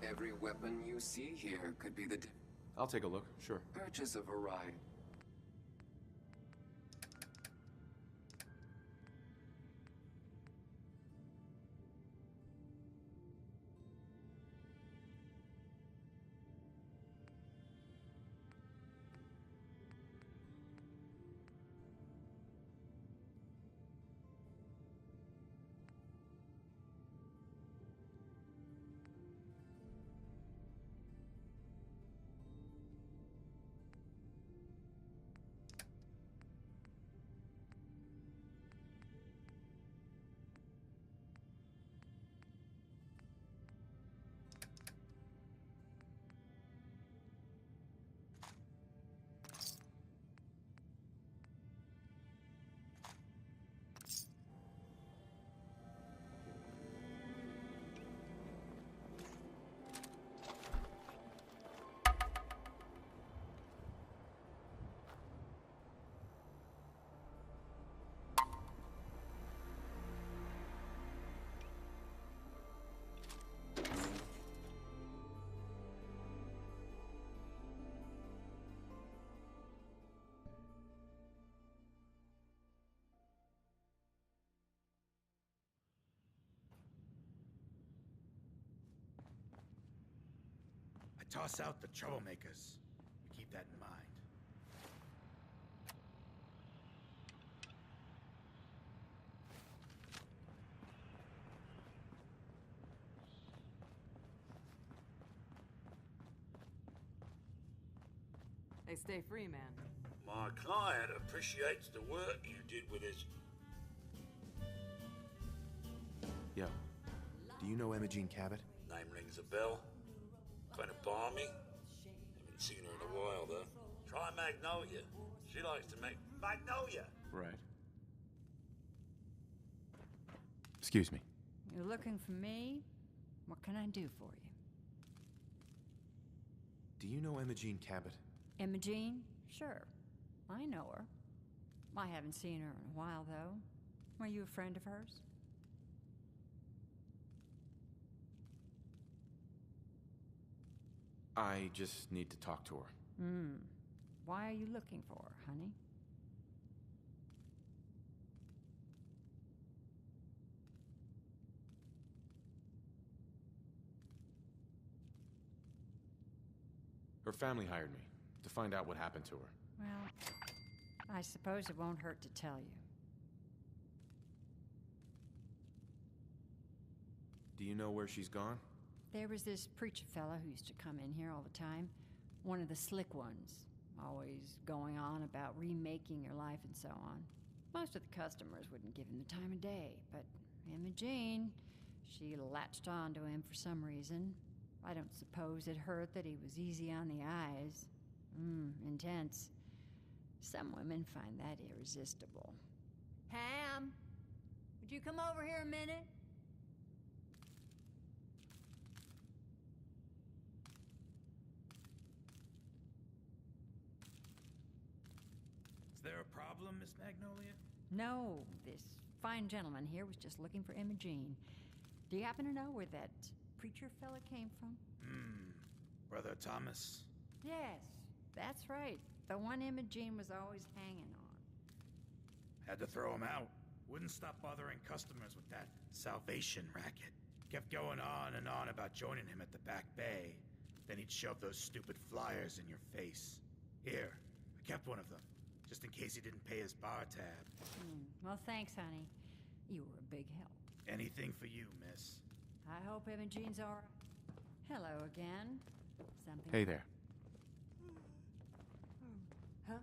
Every weapon you see here could be the I'll take a look, sure. purchase of a ride. I toss out the troublemakers. Keep that in mind. Hey, stay free, man. My client appreciates the work you did with his... Yo, do you know Imogene Cabot? Name rings a bell. Kind of balmy. Haven't seen her in a while, though. Try Magnolia. She likes to make... Magnolia! Right. Excuse me. You're looking for me? What can I do for you? Do you know Imogene Cabot? Imogene? Sure. I know her. I haven't seen her in a while, though. Are you a friend of hers? I just need to talk to her. Why are you looking for her, honey? Her family hired me to find out what happened to her. Well, I suppose it won't hurt to tell you. Do you know where she's gone? There was this preacher fella who used to come in here all the time. One of the slick ones. Always going on about remaking your life and so on. Most of the customers wouldn't give him the time of day, but Imogene, she latched on to him for some reason. I don't suppose it hurt that he was easy on the eyes. Intense. Some women find that irresistible. Ham, would you come over here a minute? Is there a problem, Miss Magnolia? No, this fine gentleman here was just looking for Imogene. Do you happen to know where that preacher fella came from? Brother Thomas? Yes, that's right. The one Imogene was always hanging on. Had to throw him out. Wouldn't stop bothering customers with that salvation racket. Kept going on and on about joining him at the back bay. Then he'd shove those stupid flyers in your face. Here, I kept one of them, just in case he didn't pay his bar tab. Well, thanks, honey. You were a big help. Anything for you, miss. I hope Imogene's all right. Hello again. Something... Hey there. Huh?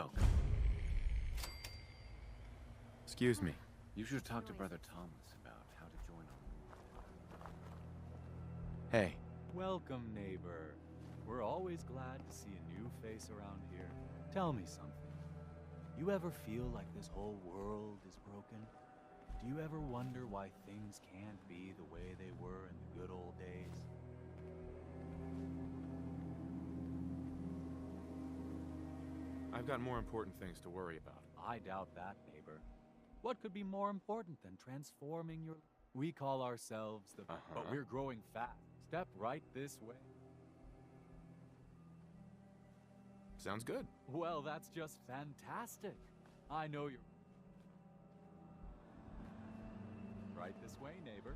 welcome. Excuse me. You should talk to Brother Thomas about how to join our movement. Hey. Welcome, neighbor. We're always glad to see a new face around here. Tell me something. You ever feel like this whole world is broken? Do you ever wonder why things can't be the way they were in the good old days? I've got more important things to worry about. I doubt that, neighbor. What could be more important than transforming your... We call ourselves the... But we're growing fast. Step right this way. Sounds good. Well, that's just fantastic. I know you're... Right this way, neighbor.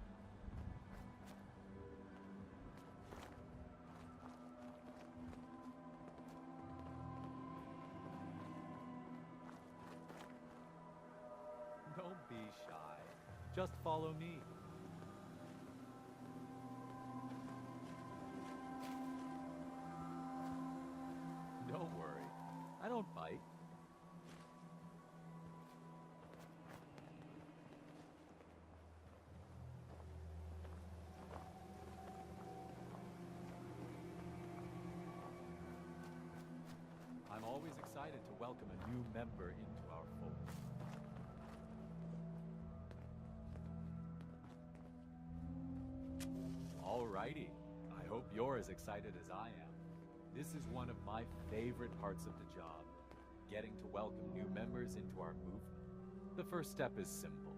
Don't be shy. Just follow me. Don't worry. I don't bite. I'm always excited to welcome a new member into our fold. Alrighty. I hope you're as excited as I am. This is one of my favorite parts of the job, getting to welcome new members into our movement. The first step is simple.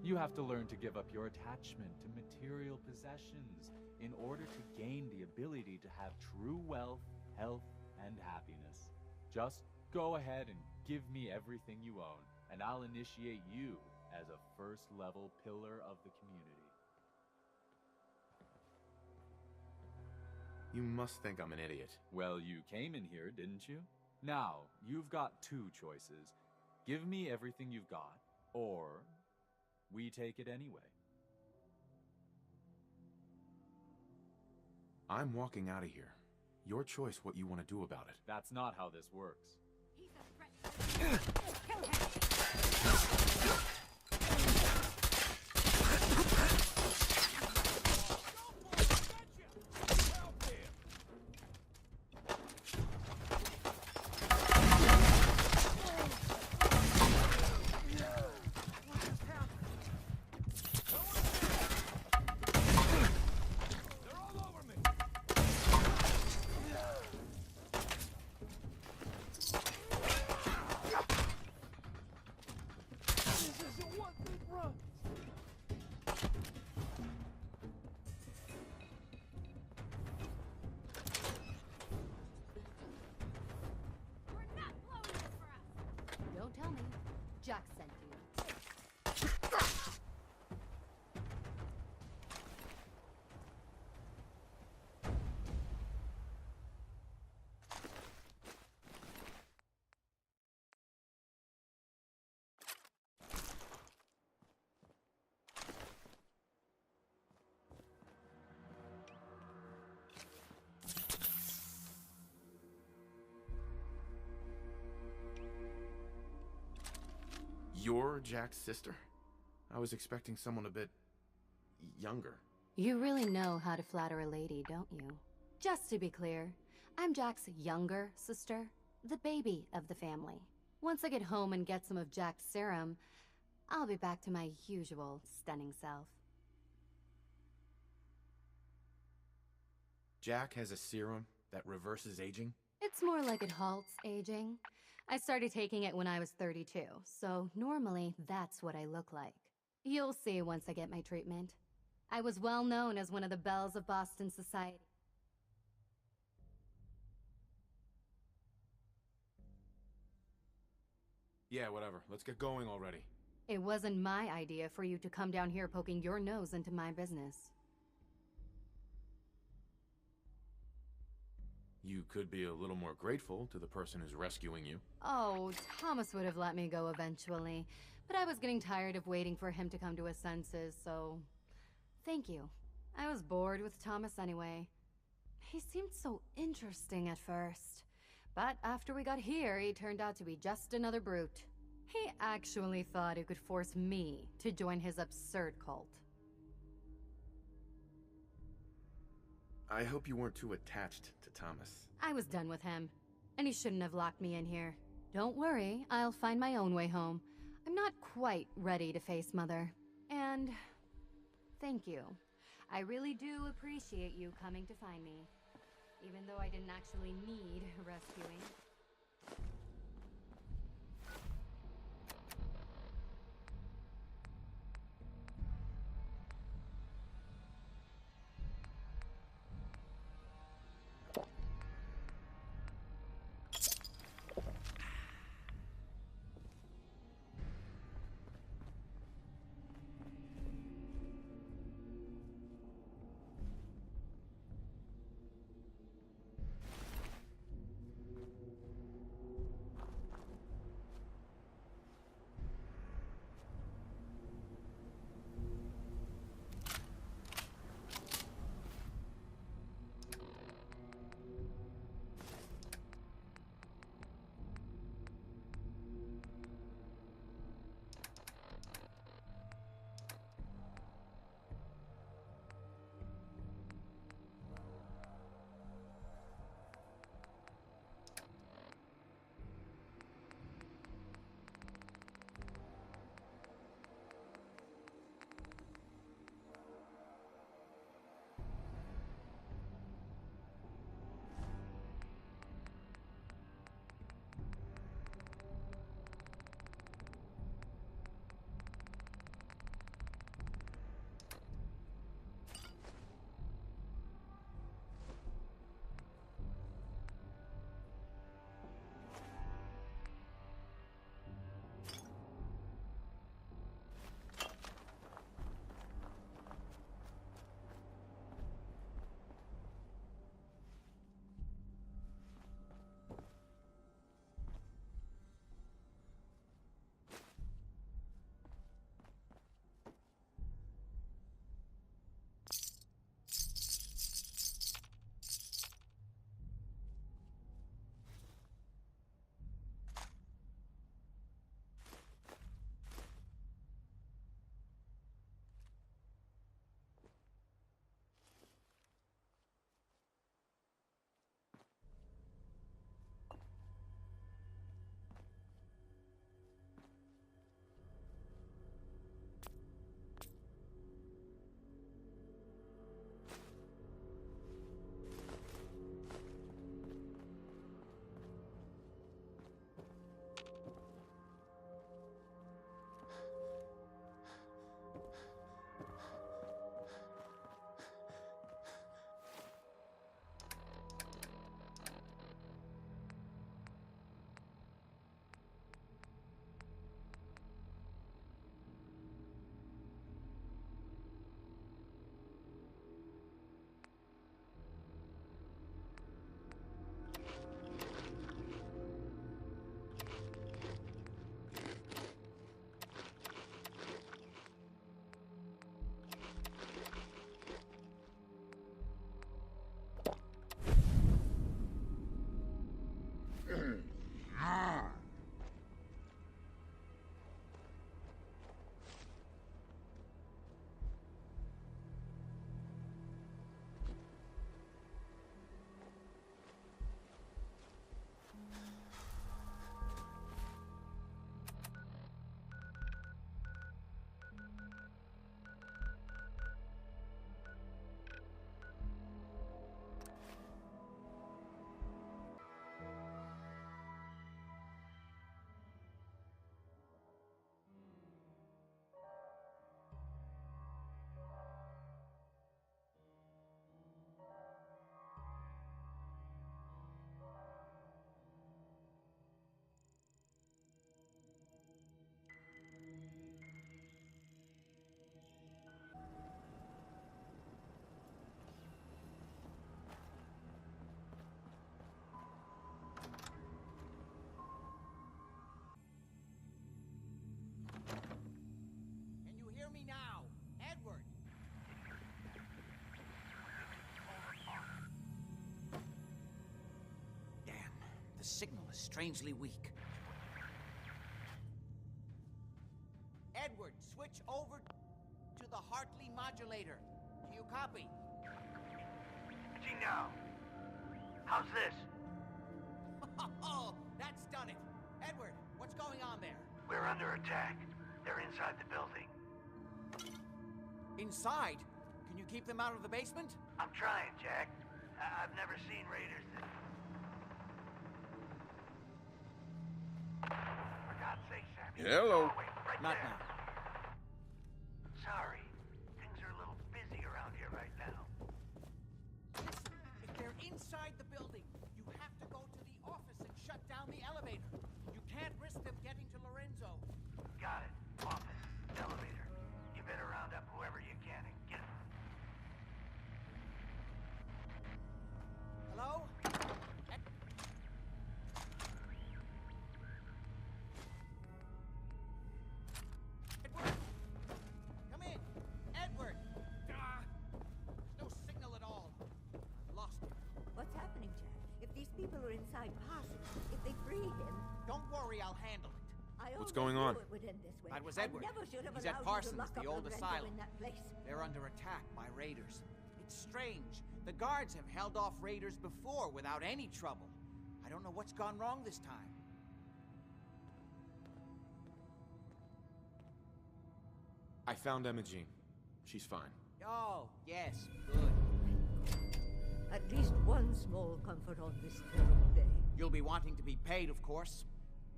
You have to learn to give up your attachment to material possessions in order to gain the ability to have true wealth, health, and happiness. Just go ahead and give me everything you own, and I'll initiate you as a first-level pillar of the community. You must think I'm an idiot. Well, you came in here, didn't you? Now, you've got two choices. Give me everything you've got, or we take it anyway. I'm walking out of here. Your choice what you want to do about it. That's not how this works. He's a threat. Kill him. Don't tell me. Jack sent you. You're Jack's sister? I was expecting someone a bit... younger. You really know how to flatter a lady, don't you? Just to be clear, I'm Jack's younger sister, the baby of the family. Once I get home and get some of Jack's serum, I'll be back to my usual stunning self. Jack has a serum that reverses aging? It's more like it halts aging. I started taking it when I was 32, so normally that's what I look like. You'll see once I get my treatment. I was well known as one of the belles of Boston society. Yeah, whatever. Let's get going already. It wasn't my idea for you to come down here poking your nose into my business. You could be a little more grateful to the person who's rescuing you. Oh, Thomas would have let me go eventually, but I was getting tired of waiting for him to come to his senses, so... Thank you. I was bored with Thomas anyway. He seemed so interesting at first, But after we got here, he turned out to be just another brute. He actually thought he could force me to join his absurd cult. I hope you weren't too attached to Thomas. I was done with him, and he shouldn't have locked me in here. Don't worry, I'll find my own way home. I'm not quite ready to face Mother. And thank you. I really do appreciate you coming to find me, even though I didn't actually need rescuing. signal is strangely weak. Edward, switch over to the Hartley modulator. Do you copy? Now, how's this? Oh, that's done it. Edward, what's going on there? We're under attack. They're inside the building. Inside? Can you keep them out of the basement? I'm trying, Jack. I've never seen raiders that... For God's sake, Sammy. Hello. Oh, wait, right Not there. now. Sorry. Things are a little busy around here right now. Listen, if they're inside the building, you have to go to the office and shut down the elevator. You can't risk them getting to Lorenzo. Got it. Office. Elevator. You better round up whoever you can and get them. Hello? Edward? Come in. Edward! No signal at all. I've lost him. What's happening, Jack? If these people are inside Parsons, if they free him... Don't worry, I'll handle it. I What's always going knew on? It would end this way. That was I Edward. never should have He's allowed at you Parsons, to lock the up old Lorenzo asylum. in that place. They're under attack by raiders. It's strange. The guards have held off raiders before without any trouble. I don't know what's gone wrong this time. I found Emma Jean. She's fine. Oh, yes, good. At least one small comfort on this terrible day. You'll be wanting to be paid, of course.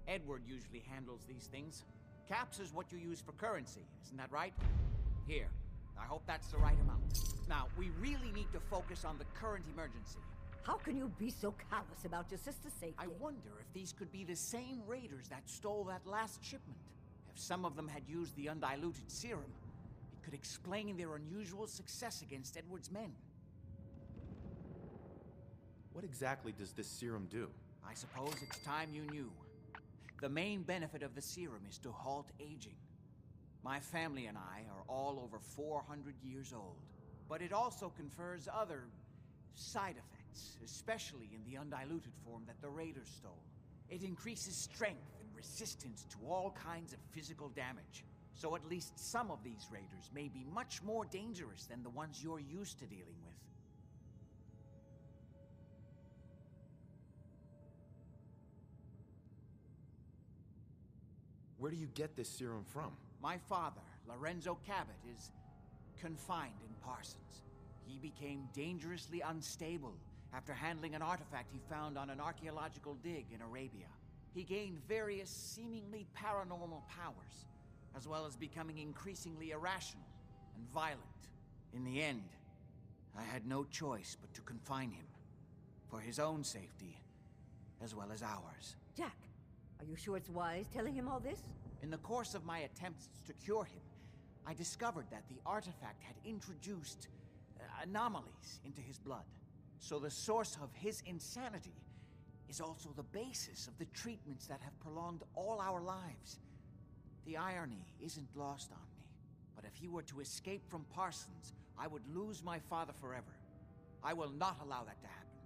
Edward usually handles these things. Caps is what you use for currency, isn't that right? Here, I hope that's the right amount. Now, we really need to focus on the current emergency. How can you be so callous about your sister's safety? I wonder if these could be the same raiders that stole that last shipment. If some of them had used the undiluted serum, it could explain their unusual success against Edward's men. What exactly does this serum do? I suppose it's time you knew. The main benefit of the serum is to halt aging. My family and I are all over 400 years old. But it also confers other side effects, especially in the undiluted form that the raiders stole. It increases strength and resistance to all kinds of physical damage. So at least some of these raiders may be much more dangerous than the ones you're used to dealing with. Where do you get this serum from? My father, Lorenzo Cabot, is confined in Parsons. He became dangerously unstable after handling an artifact he found on an archaeological dig in Arabia. He gained various seemingly paranormal powers, as well as becoming increasingly irrational and violent. In the end, I had no choice but to confine him, for his own safety, as well as ours. Jack, are you sure it's wise telling him all this? In the course of my attempts to cure him, I discovered that the artifact had introduced anomalies into his blood. So the source of his insanity is also the basis of the treatments that have prolonged all our lives. The irony isn't lost on me, but if he were to escape from Parsons, I would lose my father forever. I will not allow that to happen.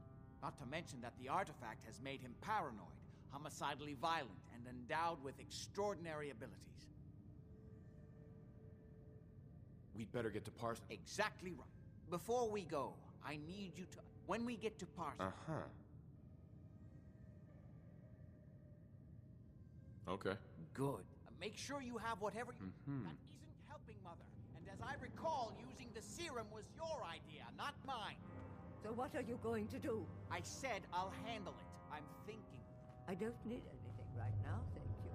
Not to mention that the artifact has made him paranoid, homicidally violent, and endowed with extraordinary abilities. We'd better get to Parsons. Exactly right. Before we go, I need you to... When we get to Parsons... Uh-huh. Okay. Good. Make sure you have whatever you... That isn't helping, Mother. And as I recall, using the serum was your idea, not mine. So what are you going to do? I said I'll handle it. I'm thinking. I don't need anything right now, thank you.